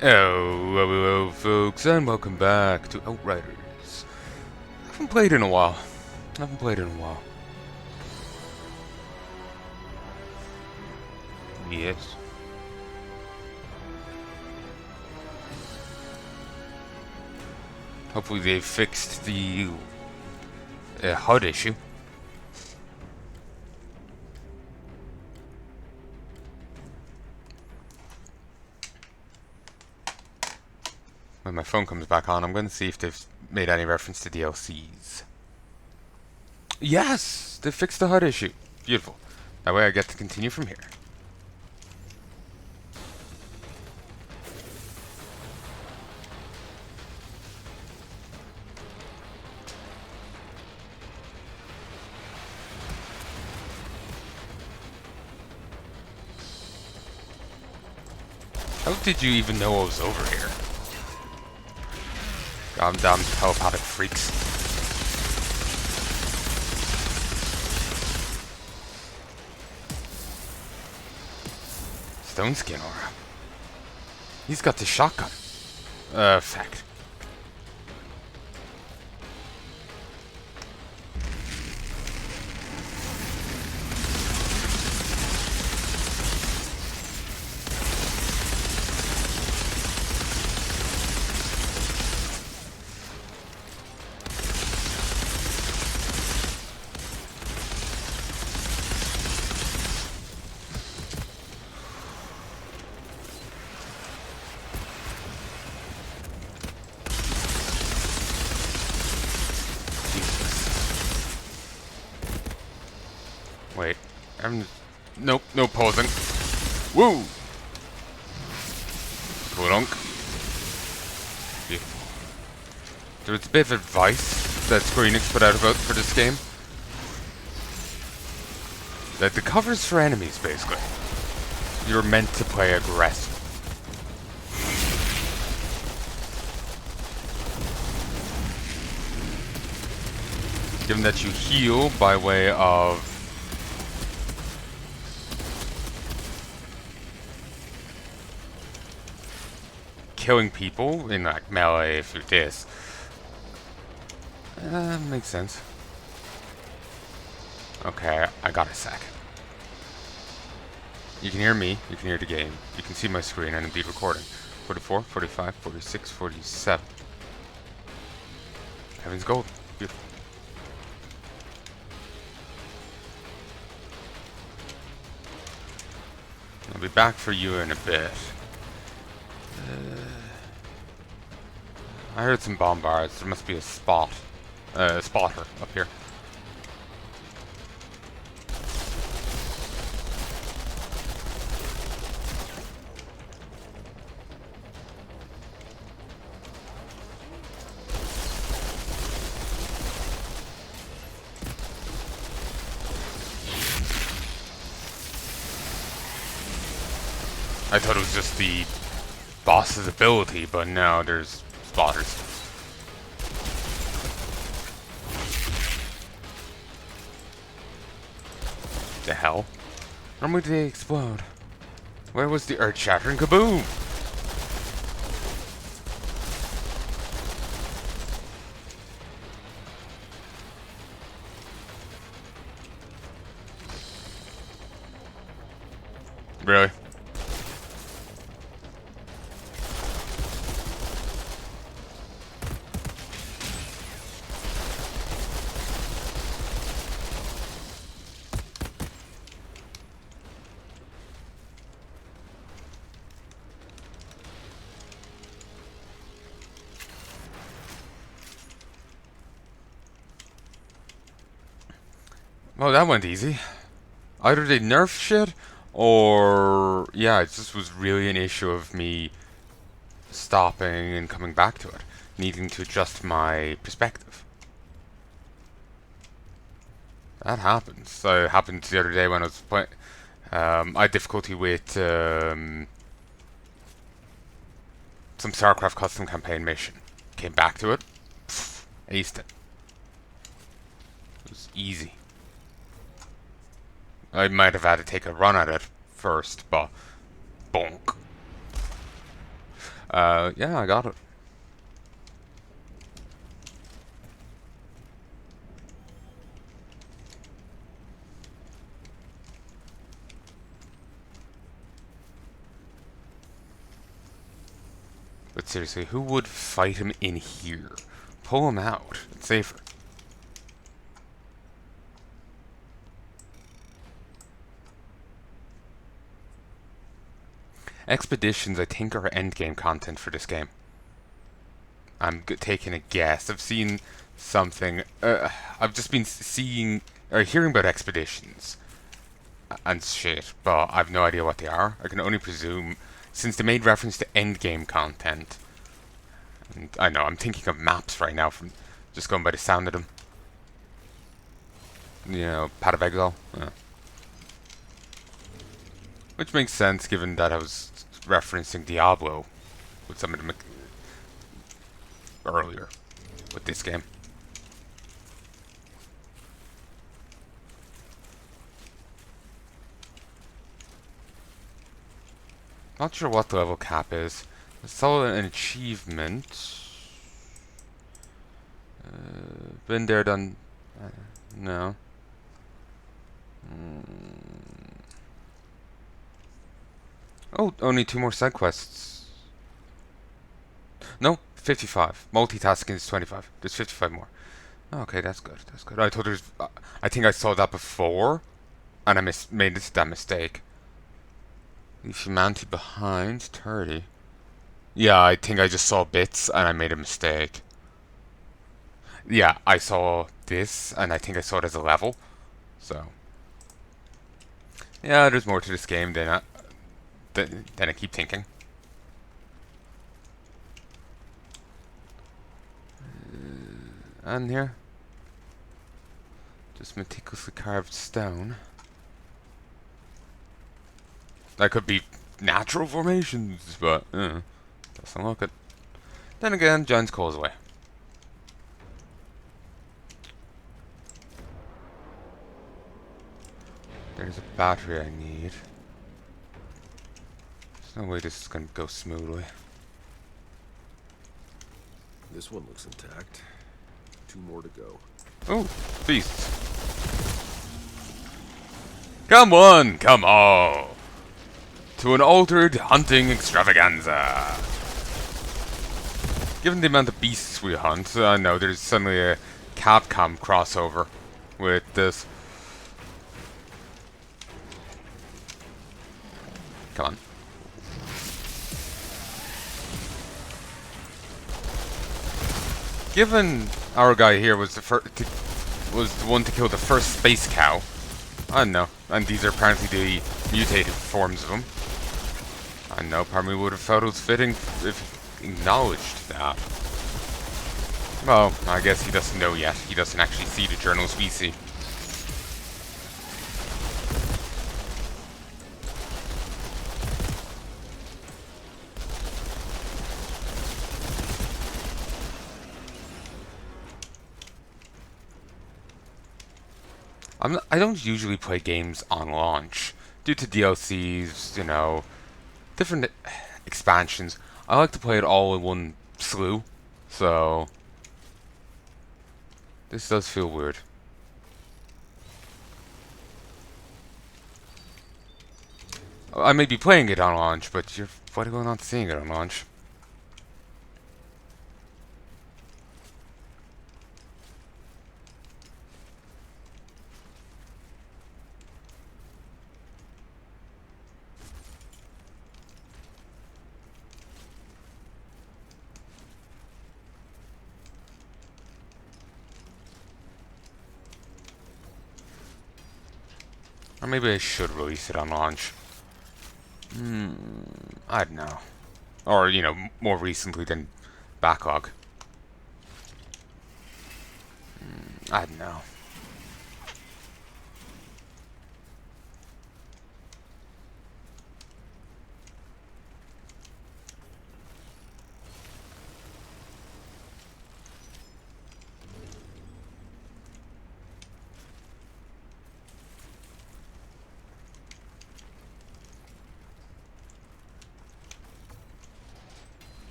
Hello, folks, and welcome back to Outriders. I haven't played in a while. Yes. Hopefully they fixed the HUD issue. When my phone comes back on, I'm going to see if they've made any reference to DLCs. Yes! They fixed the HUD issue. Beautiful. That way I get to continue from here. How did you even know I was over here? Goddamn telepathic freaks. Stone skin aura. He's got the shotgun. Fact. Wait, nope, no pausing. Woo! Coolunk. Beautiful. There's a bit of advice that Square Enix put out about for this game. That the cover's for enemies, basically. You're meant to play aggressive. Given that you heal by way of killing people in like melee through this. Makes sense. Okay, I got a sec. You can hear me, you can hear the game, you can see my screen and indeed recording. 44, 45, 46, 47. Heaven's gold. Beautiful. I'll be back for you in a bit. I heard some bombards. There must be a spotter up here. I thought it was just the boss's ability, but no, there's spotters. The hell? Normally they explode. Where was the earth-shattering kaboom? Really? Well, that went easy. Either they nerfed shit, or yeah, it just was really an issue of me stopping and coming back to it, needing to adjust my perspective. That happens. It happened the other day when I was playing. I had difficulty with some StarCraft custom campaign mission. Came back to it, aced it. It was easy. I might have had to take a run at it first, but bonk. Yeah, I got it. But seriously, who would fight him in here? Pull him out. It's safer. Expeditions, I think, are endgame content for this game. I'm taking a guess. I've seen something. I've just been seeing or hearing about expeditions and shit, but I've no idea what they are. I can only presume, since they made reference to endgame content. And I know I'm thinking of maps right now from just going by the sound of them. You know, Path of Exile. Yeah. Which makes sense given that I was referencing Diablo with some of them earlier with this game. Not sure what the level cap is. I saw an achievement. Been there, done. No. Oh, only 2 more side quests. No, 55. Multitasking is 25. There's 55 more. Okay, that's good. That's good. I thought there's. I think I saw that before, and I made that mistake. Leave humanity behind. 30. Yeah, I think I just saw bits and I made a mistake. Yeah, I saw this and I think I saw it as a level. So. Yeah, there's more to this game than I keep thinking. And here. Just meticulously carved stone. That could be natural formations, but doesn't look it. Then again, Giant's Causeway. There's a battery I need. There's no way this is gonna go smoothly. This one looks intact. 2 more to go. Oh, beasts. Come on, come on. To an altered hunting extravaganza. Given the amount of beasts we hunt, I know there's suddenly a Capcom crossover with this. Come on. Given our guy here was the one to kill the first space cow, I don't know, and these are apparently the mutated forms of them. I know, part of me would have felt it was fitting if he acknowledged that. Well, I guess he doesn't know yet. He doesn't actually see the journals we see. I don't usually play games on launch due to DLCs, you know, different expansions. I like to play it all in one slew, so this does feel weird. I may be playing it on launch, but you're probably not seeing it on launch. Or maybe I should release it on launch. I don't know. Or, you know, more recently than backlog. I don't know.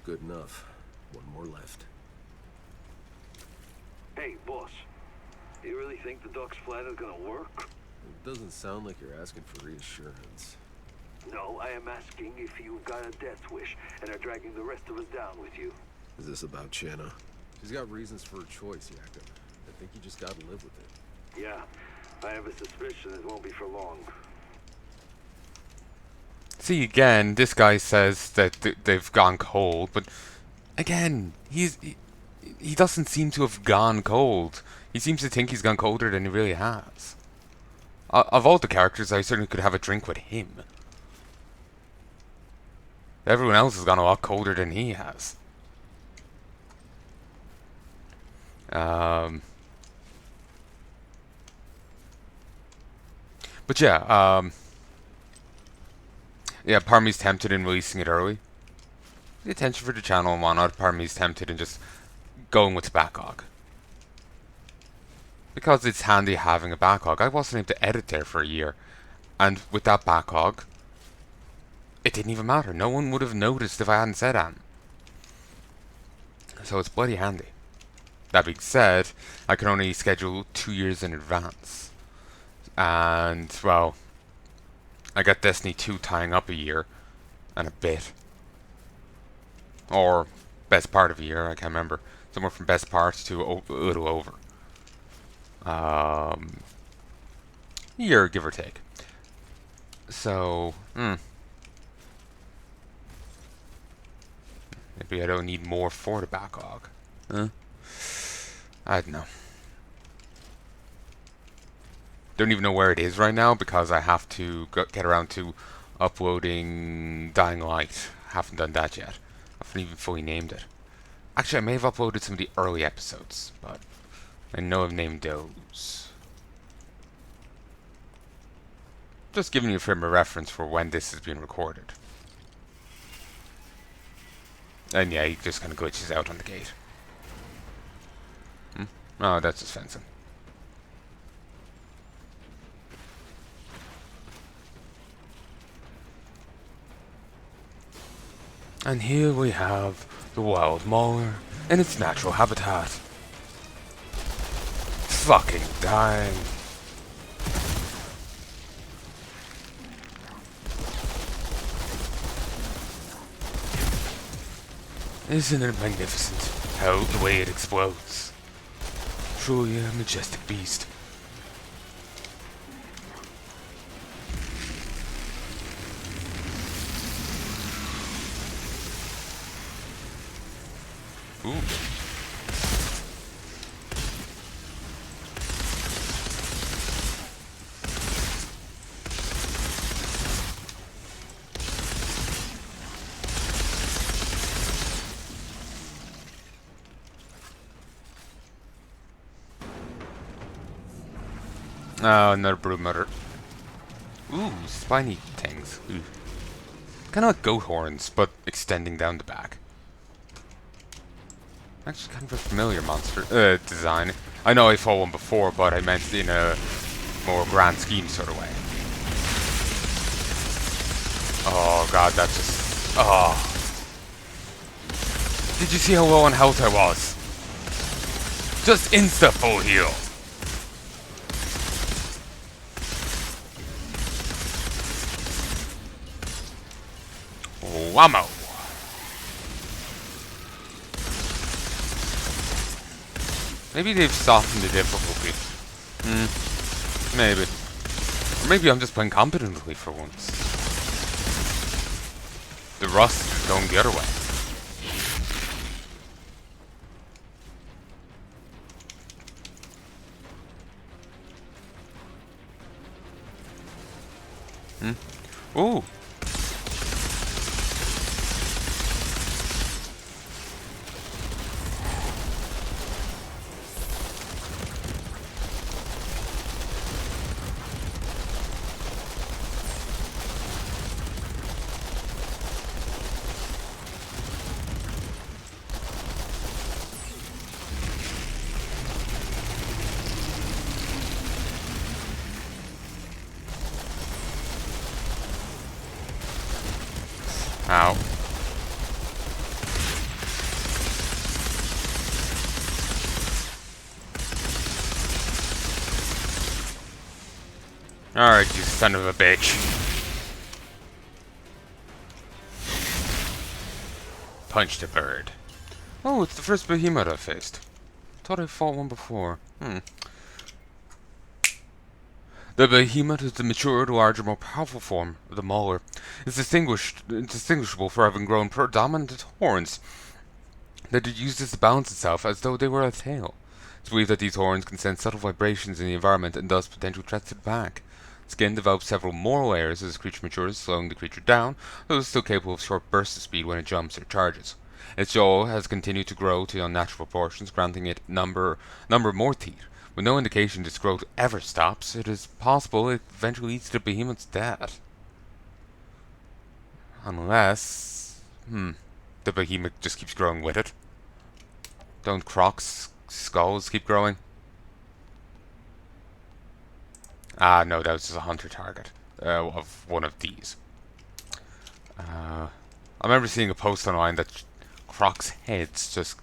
Good enough. One more left. Hey, boss. You really think the Duck's plan is gonna work? It doesn't sound like you're asking for reassurance. No, I am asking if you've got a death wish and are dragging the rest of us down with you. Is this about Channa? She's got reasons for her choice, Jakob. I think you just gotta live with it. Yeah, I have a suspicion it won't be for long. See, again, this guy says that they've gone cold, but again, he doesn't seem to have gone cold. He seems to think he's gone colder than he really has. Of all the characters, I certainly could have a drink with him. Everyone else has gone a lot colder than he has. But yeah, yeah, part of me's tempted in releasing it early. The attention for the channel and whatnot, part of me's tempted in just going with the backlog. Because it's handy having a backlog. I wasn't able to edit there for a year. And with that backlog, it didn't even matter. No one would have noticed if I hadn't said anything. So it's bloody handy. That being said, I can only schedule 2 years in advance. And, well, I got Destiny 2 tying up a year and a bit. Or best part of a year, I can't remember. Somewhere from best part to a little over. Year, give or take. So, maybe I don't need more for the backlog. Huh? I don't know. Don't even know where it is right now because I have to get around to uploading Dying Light. Haven't done that yet. I haven't even fully named it. Actually, I may have uploaded some of the early episodes, but I know I've named those. Just giving you a frame of reference for when this is being recorded. And yeah, he just kind of glitches out on the gate. Oh, that's just fencing. And here we have the wild mauler in its natural habitat. Fucking dying. Isn't it magnificent how the way it explodes? Truly a majestic beast. Ooh. Oh, another broodmother. Ooh, spiny things. Kind of like goat horns, but extending down the back. Actually, kind of a familiar monster design. I know I fought one before, but I meant in a more grand scheme sort of way. Oh god, that just... Oh. Did you see how low on health I was? Just insta full heal. Whammo. Maybe they've softened the difficulty. Maybe. Or maybe I'm just playing competently for once. The rust is going the other way. Ooh. Ow. Alright, you son of a bitch. Punched a bird. Oh, it's the first behemoth I faced. Thought I fought one before. The behemoth is the matured, larger, more powerful form of the mauler. It's distinguishable for having grown predominant horns that it uses to balance itself as though they were a tail. It's believed that these horns can sense subtle vibrations in the environment and thus potential threats to the pack. Skin develops several more layers as the creature matures, slowing the creature down, though it's still capable of short bursts of speed when it jumps or charges. Its jaw has continued to grow to unnatural proportions, granting it number more teeth. With no indication this growth ever stops, it is possible it eventually leads to the behemoth's death. Unless... the behemoth just keeps growing with it. Don't Croc's skulls keep growing? Ah, no, that was just a hunter target of one of these. I remember seeing a post online that Croc's heads just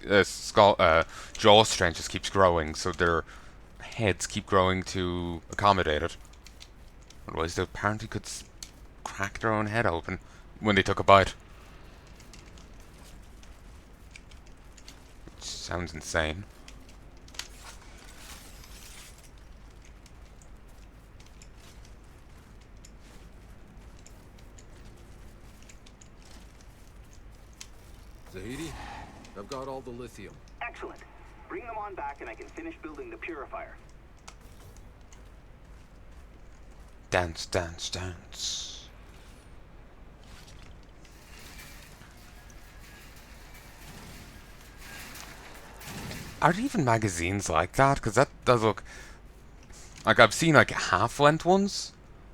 jaw strength just keeps growing, so their heads keep growing to accommodate it. Otherwise, they apparently could crack their own head open when they took a bite. Which sounds insane. Zahidi, I've got all the lithium. Excellent. Bring them on back and I can finish building the purifier. Dance, dance, dance. Are there even magazines like that? Because that does look... Like, I've seen, like, half-length ones,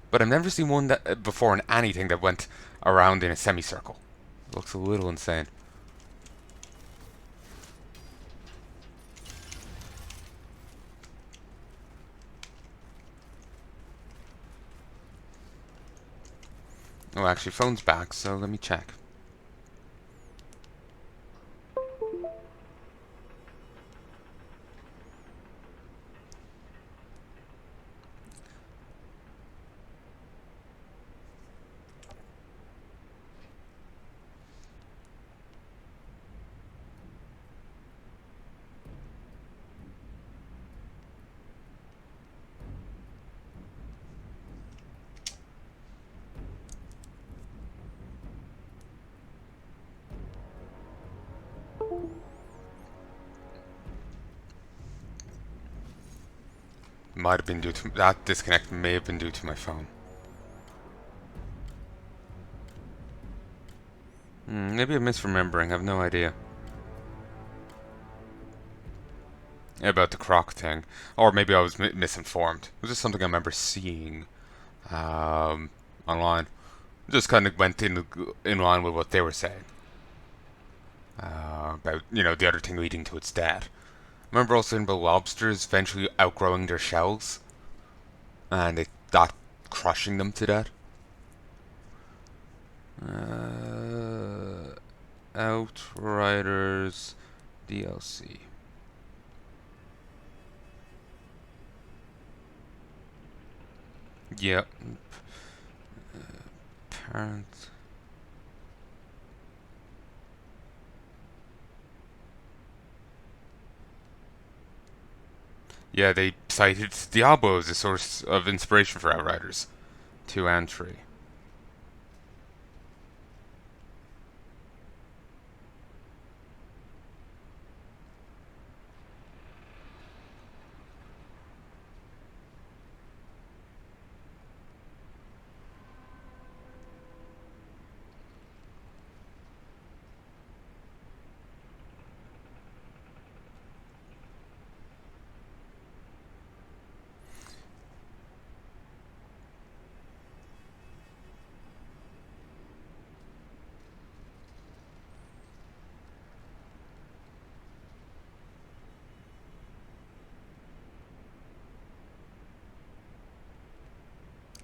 but I've never seen one that before in anything that went around in a semicircle. It looks a little insane. Oh, actually, phone's back, so let me check. Might have been due to... That disconnect may have been due to my phone. Maybe I'm misremembering, I have no idea. About the Croc thing. Or maybe I was misinformed. It was just something I remember seeing online. Just kind of went in line with what they were saying. About, you know, the other thing leading to its death. I remember also saying about lobsters eventually outgrowing their shells. And that crushing them to death. Outriders DLC. Yep. Parent. Yeah, they cited Diablo as a source of inspiration for Outriders 2 and 3.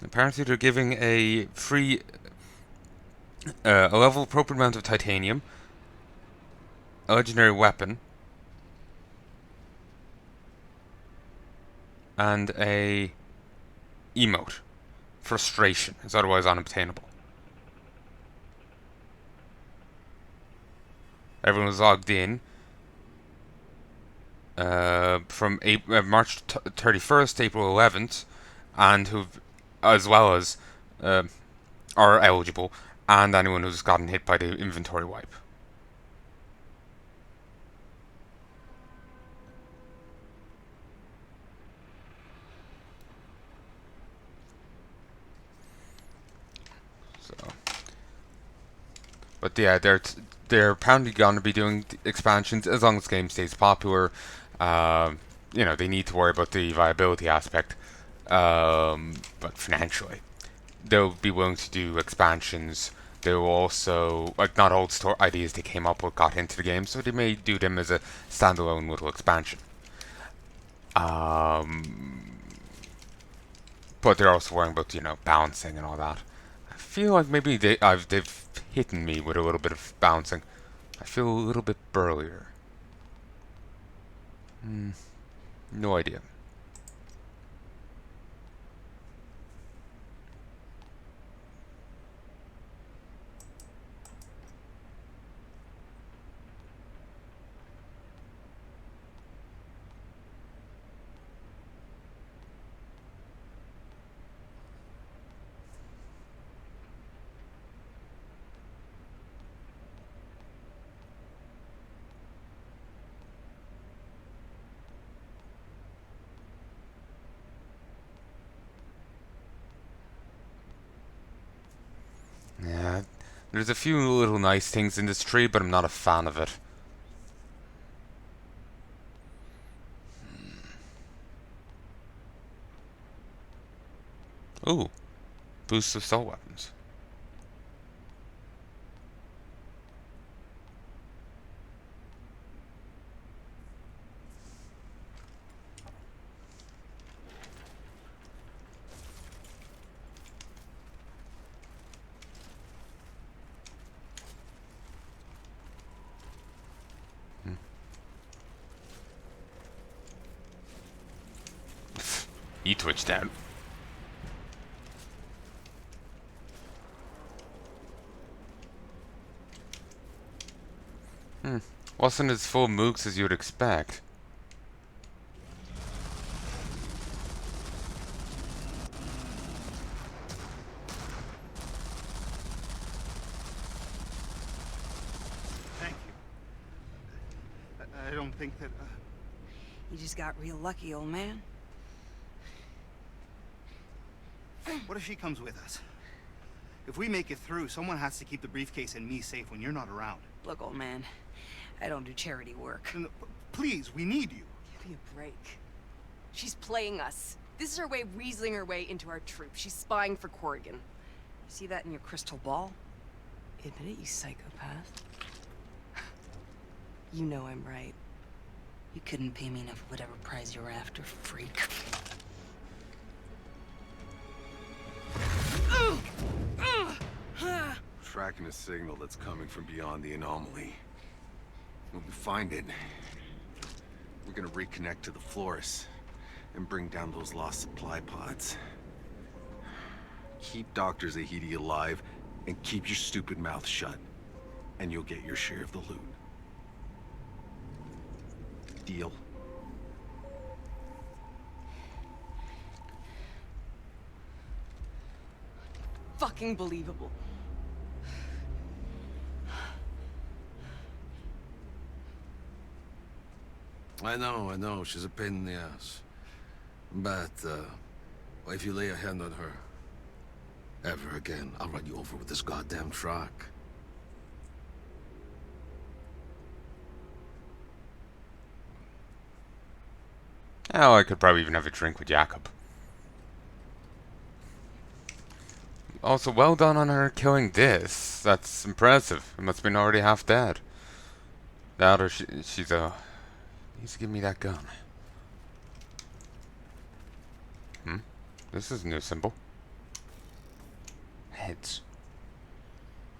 Apparently they're giving a free, a level appropriate amount of titanium, a legendary weapon, and a emote. frustration is otherwise unobtainable. Everyone was logged in from March 31st, April 11th, and who've, as well as, are eligible, and anyone who's gotten hit by the inventory wipe. So, but yeah, they're apparently going to be doing expansions as long as the game stays popular. You know, they need to worry about the viability aspect, but financially, they'll be willing to do expansions. They will also, like, not old store ideas they came up with got into the game, so they may do them as a standalone little expansion. But they're also worrying about, you know, balancing and all that. I feel like maybe they've hit me with a little bit of bouncing. I feel a little bit burlier. No idea. Yeah, there's a few little nice things in this tree, but I'm not a fan of it. Ooh, boost of assault weapons. He twitched out. Wasn't as full of mooks as you would expect. Thank you. I don't think that... You just got real lucky, old man. What if she comes with us? If we make it through, someone has to keep the briefcase and me safe when you're not around. Look, old man, I don't do charity work. No, please, we need you. Give me a break. She's playing us. This is her way of weaseling her way into our troop. She's spying for Corrigan. See that in your crystal ball? Admit it, you psychopath. You know I'm right. You couldn't pay me enough for whatever prize you were after, freak. Tracking a signal that's coming from beyond the anomaly. When we find it, we're gonna reconnect to the Flores and bring down those lost supply pods. Keep Dr. Zahedi alive and keep your stupid mouth shut, and you'll get your share of the loot. Deal? Fucking believable. I know, she's a pain in the ass. But, if you lay a hand on her, ever again, I'll run you over with this goddamn truck. Oh, I could probably even have a drink with Jakob. Also, well done on her killing this. That's impressive. It must have been already half dead. That or she's a... Needs to give me that gun. This is a new symbol. Heads.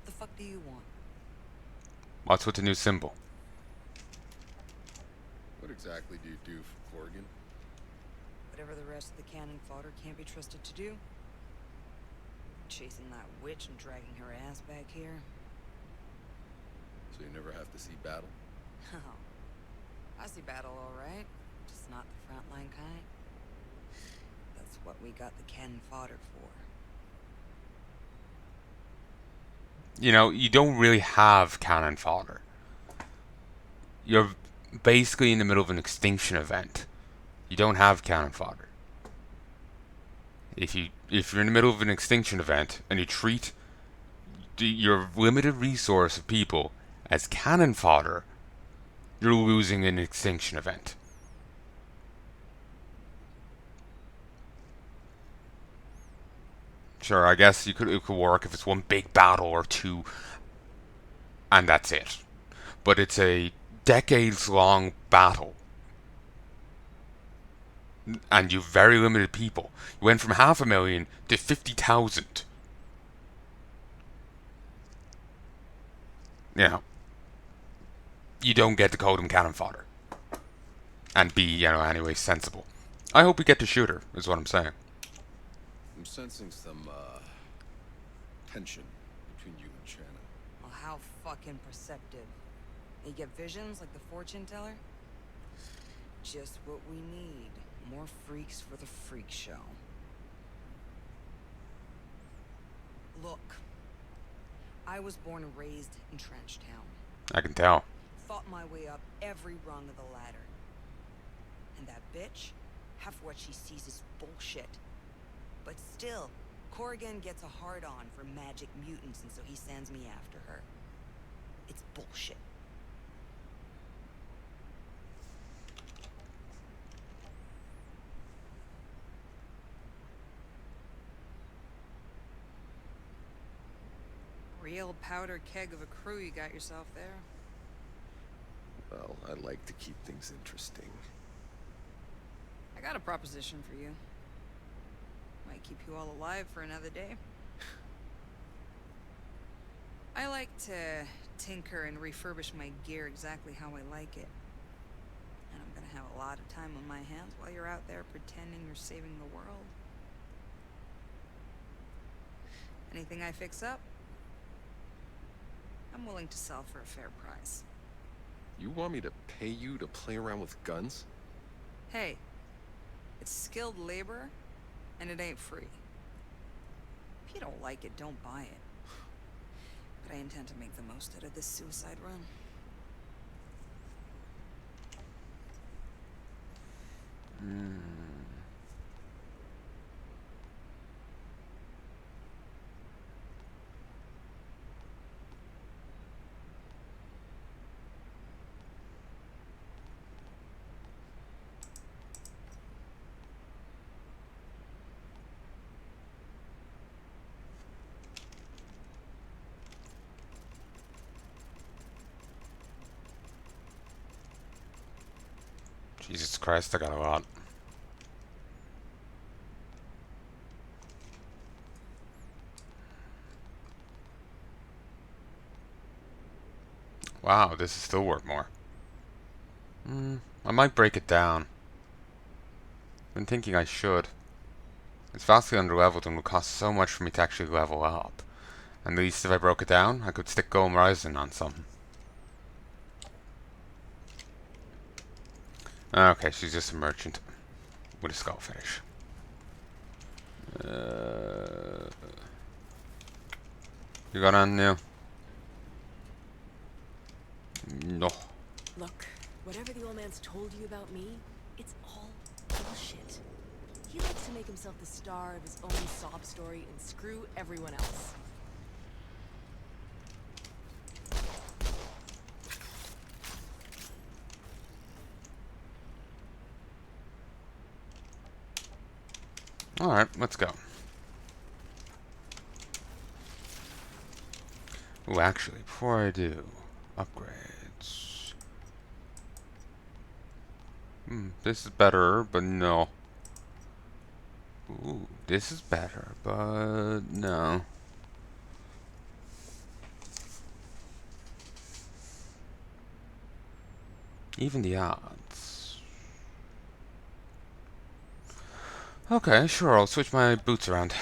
The fuck do you want? What's with the new symbol? What exactly do you do for Corrigan? Whatever the rest of the cannon fodder can't be trusted to do. chasing that witch and dragging her ass back here. So you never have to see battle? Oh, I see battle all right, just not the frontline kind. That's what we got the cannon fodder for. You know, you don't really have cannon fodder. You're basically in the middle of an extinction event. You don't have cannon fodder. If you're in the middle of an extinction event and you treat your limited resource of people as cannon fodder, you're losing an extinction event. Sure, I guess it could work if it's one big battle or two, and that's it. But it's a decades-long battle, and you've very limited people. You went from 500,000 to 50,000. You know, you don't get to call them cannon fodder, and be, you know, anyway sensible. I hope we get to shoot her, is what I'm saying. I'm sensing some, tension between you and Shannon. Well, how fucking perceptive. You get visions like the fortune teller? Just what we need. More freaks for the freak show. Look, I was born and raised in Trench Town. I can tell. Fought my way up every rung of the ladder. And that bitch, half what she sees is bullshit. But still, Corrigan gets a hard-on for magic mutants, and so he sends me after her. It's bullshit. Real powder keg of a crew you got yourself there. Well, I like to keep things interesting. I got a proposition for you. Might keep you all alive for another day. I like to tinker and refurbish my gear exactly how I like it. And I'm gonna have a lot of time on my hands while you're out there pretending you're saving the world. Anything I fix up, I'm willing to sell for a fair price. You want me to pay you to play around with guns? Hey, it's skilled labor, and it ain't free. If you don't like it, don't buy it. But I intend to make the most out of this suicide run. Jesus Christ, I got a lot. Wow, this is still worth more. I might break it down. Been thinking I should. It's vastly underleveled and would cost so much for me to actually level up. At least if I broke it down, I could stick Golem Rising on something. Okay, she's just a merchant with a skull fetish. You got on now? No. Look, whatever the old man's told you about me, it's all bullshit. He likes to make himself the star of his own sob story and screw everyone else. Alright, let's go. Ooh, actually, before I do, upgrades. This is better, but no. Ooh, this is better, but no. Even the odds. Okay, sure, I'll switch my boots around.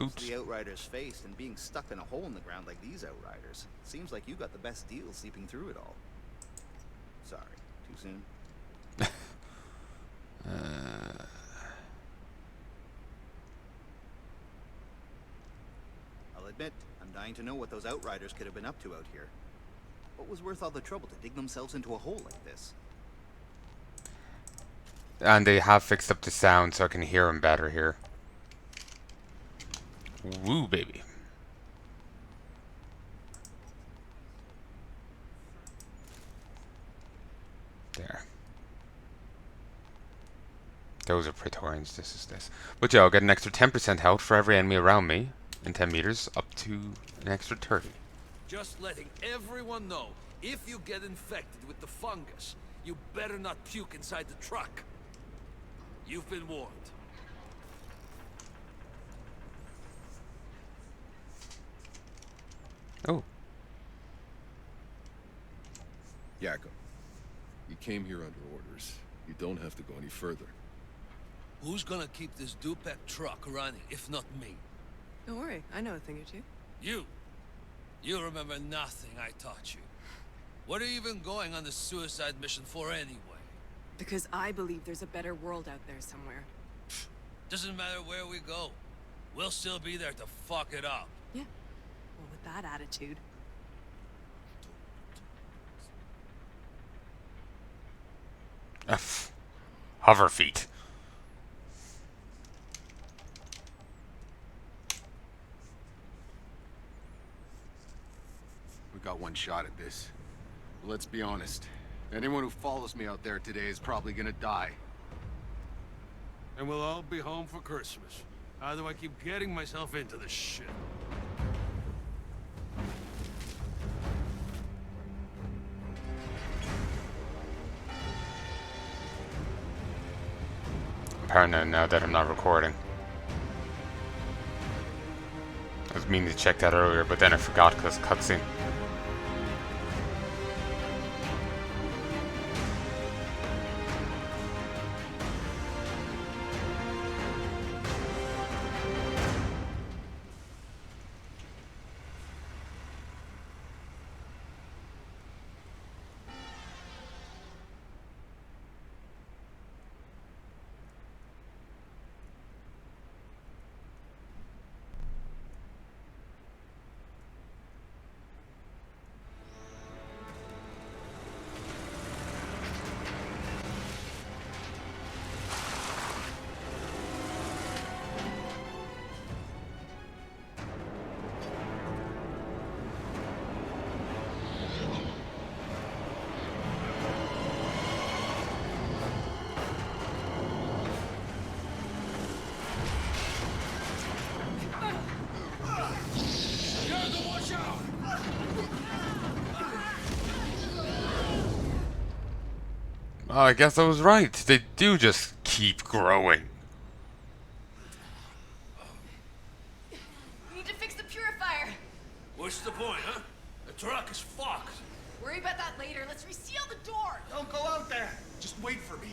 boots. the Outriders faced, and being stuck in a hole in the ground like these Outriders. Seems like you got the best deal sleeping through it all. Sorry, too soon? I'll admit, I'm dying to know what those Outriders could have been up to out here. What was worth all the trouble to dig themselves into a hole like this? And they have fixed up the sound so I can hear them better here. Woo, baby. There. Those are Praetorians, this is this. But yeah, I'll get an extra 10% health for every enemy around me in 10 meters, up to an extra 30. Just letting everyone know, if you get infected with the fungus, you better not puke inside the truck. You've been warned. Oh. Yakko, you came here under orders. You don't have to go any further. Who's gonna keep this Dupek truck running, if not me? Don't worry, I know a thing or two. You! You remember nothing I taught you. What are you even going on the suicide mission for anyway? Because I believe there's a better world out there somewhere. Doesn't matter where we go. We'll still be there to fuck it up. Yeah. Well, with that attitude. F. Hover feet. We got one shot at this. But let's be honest. Anyone who follows me out there today is probably gonna die. And we'll all be home for Christmas. How do I keep getting myself into this shit? I'm paranoid now that I'm not recording. I was meaning to check that earlier, but then I forgot because cutscene. Oh, I guess I was right. They do just keep growing. We need to fix the purifier. What's the point, huh? The truck is fucked. Worry about that later. Let's reseal the door. Don't go out there! Just wait for me.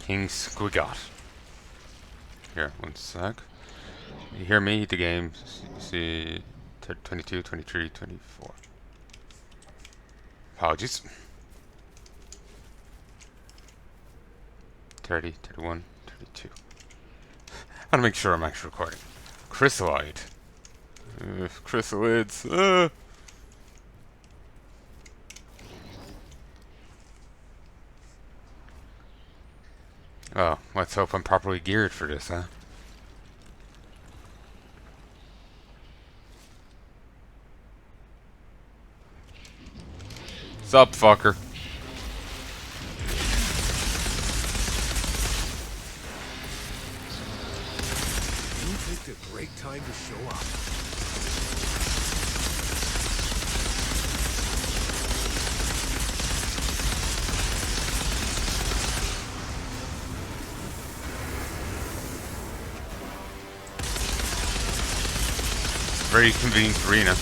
King Squigot. Here, one sec. You hear me? The game. See, 22, 23, 24. Apologies. 30, 31, 32. I want to make sure I'm actually recording. Chrysaloid. Chrysalids. Oh, let's hope I'm properly geared for this, huh? Sup, fucker? You picked a great time to show up. very convenient arena.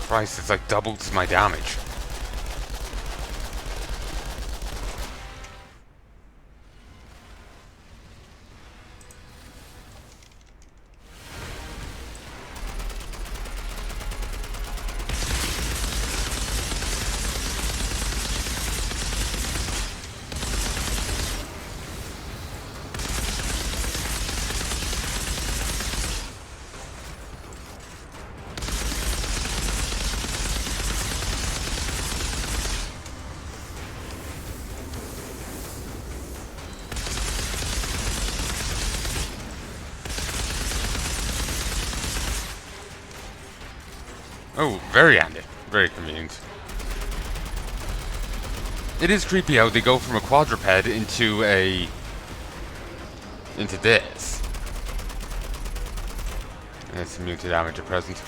Christ, it's like doubles my damage. Oh, very handy. Very convenient. It is creepy how they go from a quadruped into this. And it's immune to damage at present.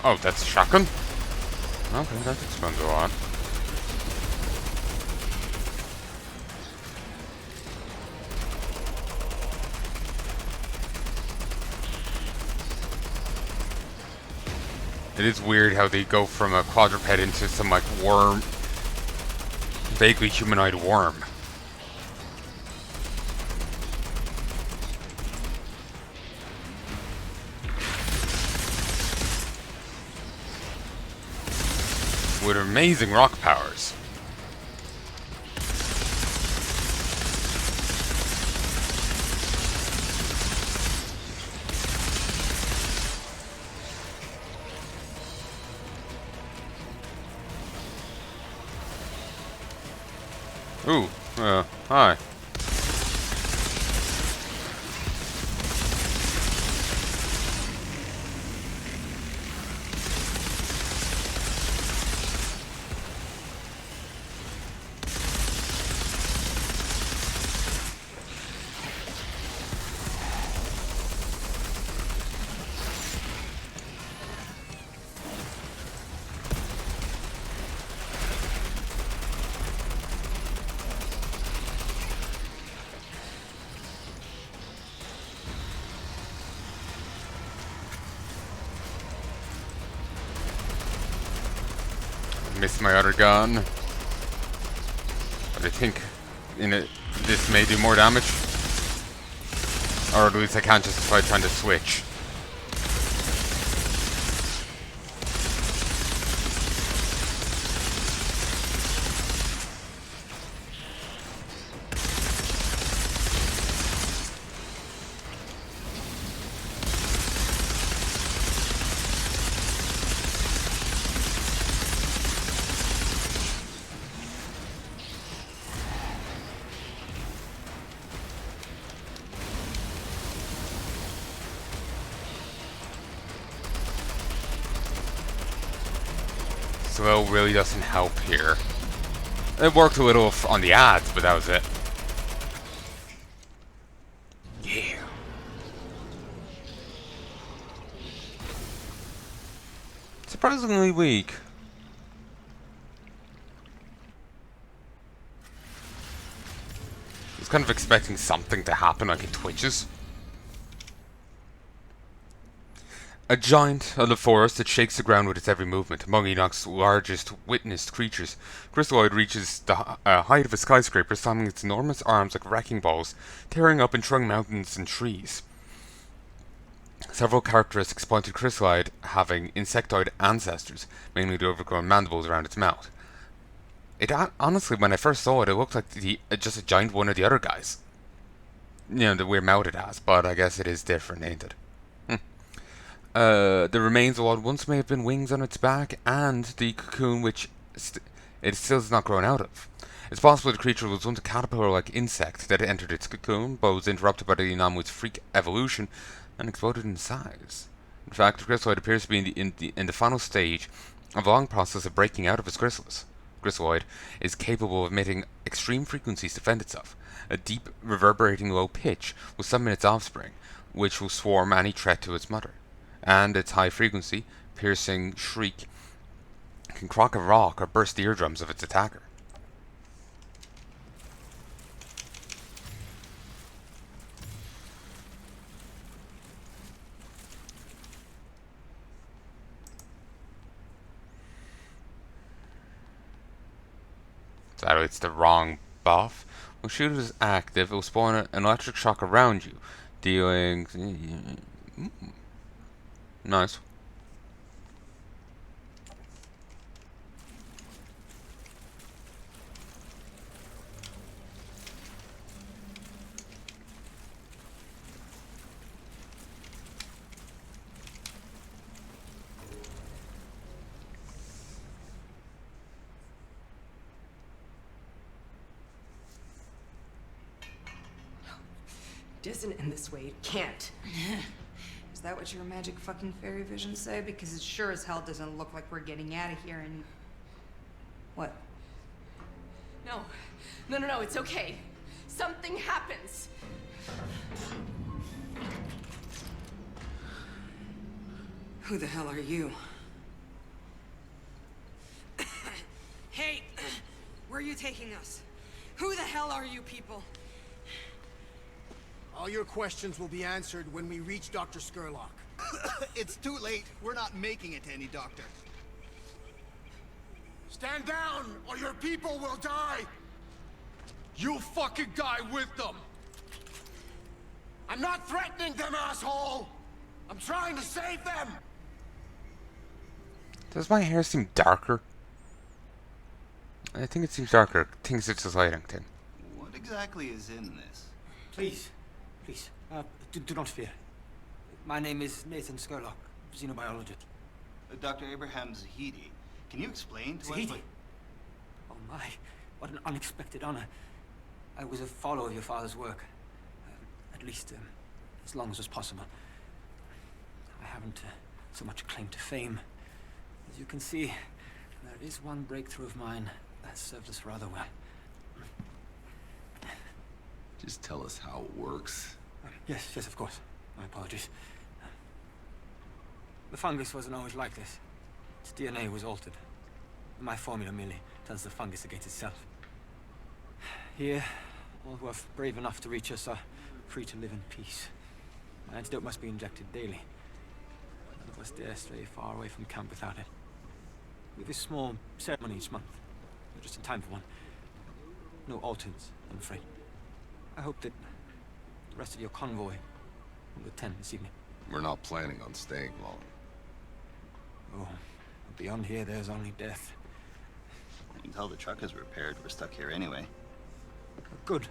Oh, that's a shotgun? Okay, that explains a lot. It is weird how they go from a quadruped into some, like, worm... vaguely humanoid worm. With amazing rock powers. Ooh, hi. Missed my other gun. But I think this may do more damage. Or at least I can't justify trying to switch. Slow really doesn't help here. It worked a little on the ads, but that was it. Yeah. Surprisingly weak. I was kind of expecting something to happen, like it twitches. A giant of the forest that shakes the ground with its every movement, among Enoch's largest witnessed creatures. Chrysaloid reaches the height of a skyscraper, slamming its enormous arms like wrecking balls, tearing up and throwing mountains and trees. Several characteristics point to Chrysaloid having insectoid ancestors, mainly the overgrown mandibles around its mouth. Honestly, when I first saw it, it looked like just a giant one of the other guys. The weird mouth it has, but I guess it is different, ain't it? The remains of what once may have been wings on its back, and the cocoon which it still has not grown out of. It's possible the creature was once a caterpillar-like insect that entered its cocoon, but was interrupted by the anomaly's freak evolution and exploded in size. In fact, the Chrysaloid appears to be in the final stage of a long process of breaking out of its chrysalis. Chrysaloid is capable of emitting extreme frequencies to defend itself. A deep, reverberating low pitch will summon its offspring, which will swarm any threat to its mother. And its high frequency, piercing shriek can crack a rock or burst the eardrums of its attacker. So it's the wrong buff. When shoot is active, it will spawn an electric shock around you, dealing... Nice. It doesn't end this way. It can't. Is that what your magic fucking fairy visions say? Because it sure as hell doesn't look like we're getting out of here and... What? No. No, it's okay. Something happens. Who the hell are you? Hey! Where are you taking us? Who the hell are you people? All your questions will be answered when we reach Dr. Scurlock. It's too late. We're not making it to any doctor. Stand down, or your people will die! You fucking die with them! I'm not threatening them, asshole! I'm trying to save them! Does my hair seem darker? I think it seems darker. I think it's a lighting thing. What exactly is in this? Please, do not fear. My name is Nathan Scurlock, xenobiologist. Dr. Abraham Zahidi. Can you explain to us Zahidi? what... Oh my, what an unexpected honor. I was a follower of your father's work. At least, as long as was possible. I haven't so much claim to fame. As you can see, there is one breakthrough of mine that served us rather well. Just tell us how it works. Yes, of course. My apologies. The fungus wasn't always like this. Its DNA was altered. My formula merely turns the fungus against itself. Here, all who are brave enough to reach us are free to live in peace. My antidote must be injected daily. None of us dare stray far away from camp without it. We have a small ceremony each month. We're just in time for one. No altars, I'm afraid. I hope that the rest of your convoy will attend this evening. We're not planning on staying long. Oh, beyond here, there's only death. Until the truck is repaired, we're stuck here anyway. Good.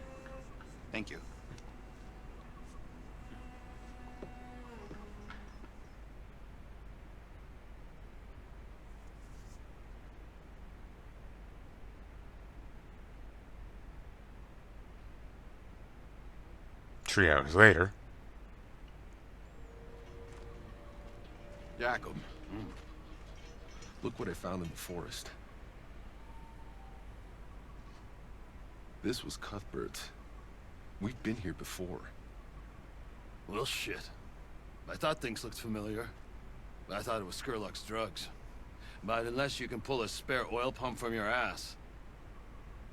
Thank you. Three hours later. Jacob. Look what I found in the forest. This was Cuthbert's. We've been here before. Well, shit. I thought things looked familiar. I thought it was Scurlock's drugs. But unless you can pull a spare oil pump from your ass,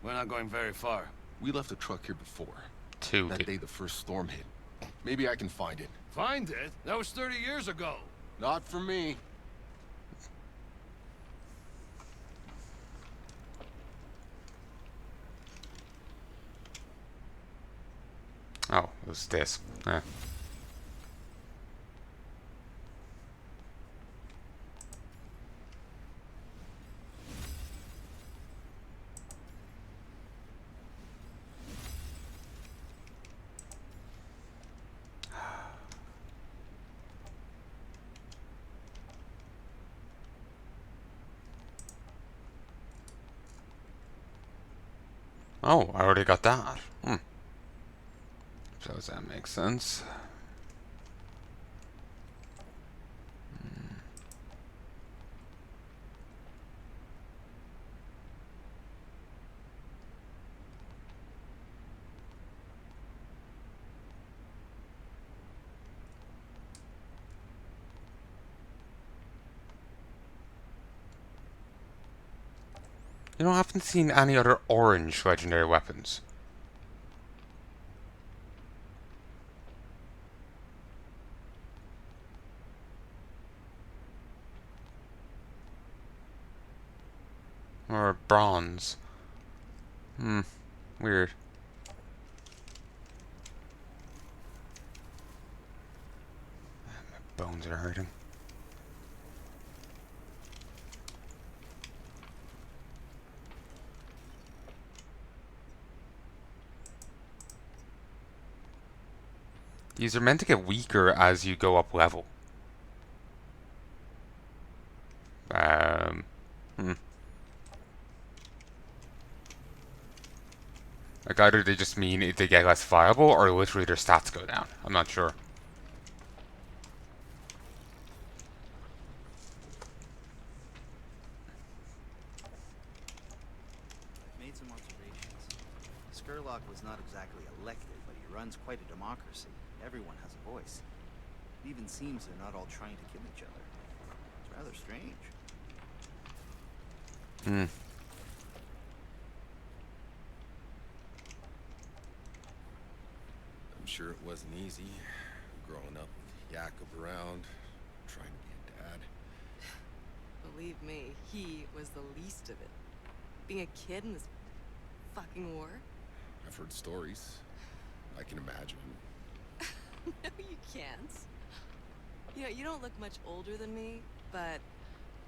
we're not going very far. We left a truck here before. Two. That day the first storm hit. Maybe I can find it. Find it? That was 30 years ago. Not for me. Oh, it was this. Oh, I already got that. So does that make sense? You know, I haven't seen any other orange legendary weapons. Or bronze. Weird. My bones are hurting. These are meant to get weaker as you go up level. Like, either they just mean they get less viable, or literally their stats go down. I'm not sure. I've made some observations. Scurlock was not exactly elected, but he runs quite a democracy. Everyone has a voice. It even seems they're not all trying to kill each other. It's rather strange. I'm sure it wasn't easy growing up with Jakob around, trying to be a dad. Believe me, he was the least of it. Being a kid in this fucking war? I've heard stories. I can imagine. No, you can't. You know, you don't look much older than me, but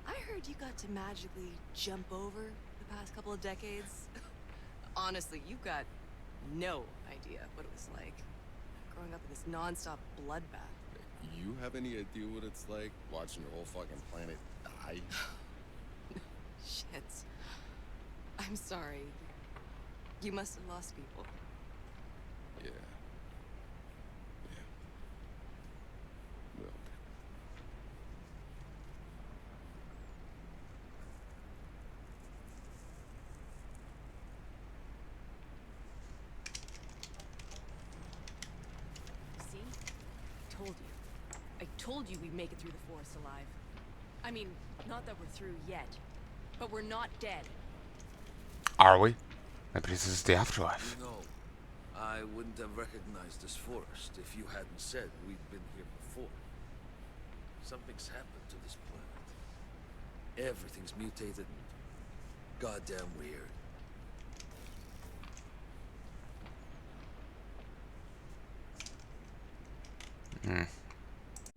I heard you got to magically jump over the past couple of decades. Honestly, you've got no idea what it was like growing up in this non-stop bloodbath. You have any idea what it's like watching your whole fucking planet die? Shit. I'm sorry. You must have lost people. Yeah. Well, See? Told you. I told you we'd make it through the forest alive. I mean, not that we're through yet, but we're not dead. Are we? Maybe this is the afterlife. You know, I wouldn't have recognized this forest if you hadn't said we'd been here before. Something's happened to this planet. Everything's mutated and goddamn weird. Hmm.